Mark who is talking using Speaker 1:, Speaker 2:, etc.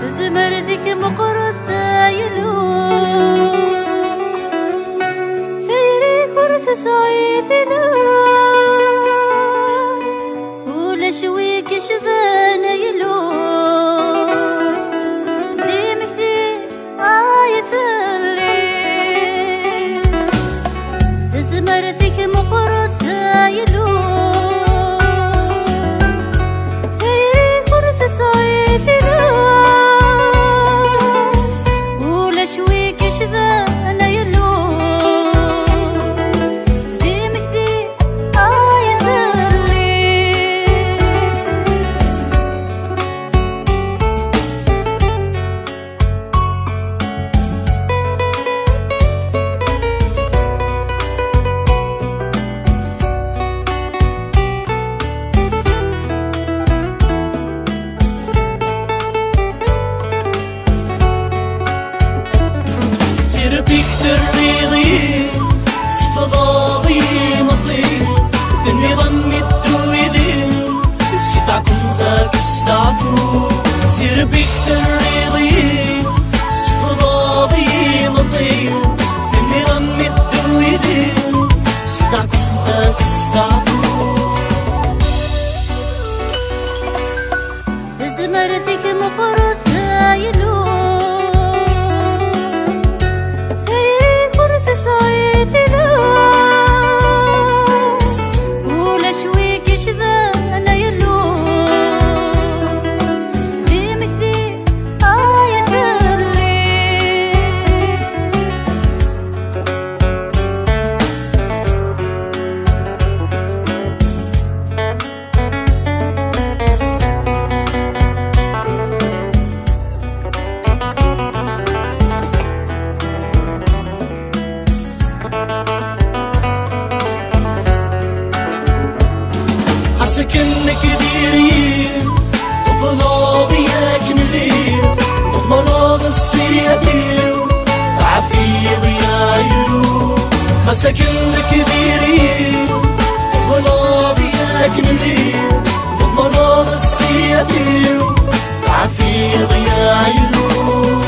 Speaker 1: زمردك مقرض ثايلو ثيري كرث صعيدنا ولا شويك شفانا يلو ذي مثي عايث الليل زمردك مقرض ثايلو ثيري كرث صعيدنا شويك شذانا يلو ديمك ذي آية الليل
Speaker 2: بيك تريضي سفضاضي مطير ذني ضمي الدويدي سيفعكم ذاك استعفو سير بيك تريضي سفضاضي مطير ذني ضمي الدويدي سيفعكم ذاك استعفو
Speaker 1: زمرتك مقرض ثايلو
Speaker 2: سكنك ديري وفضاضي ياكن لي وفمراض السيادير تعفي ضيايلو سكنك ديري وفضاضي ياكن لي وفمراض السيادير تعفي ضيايلو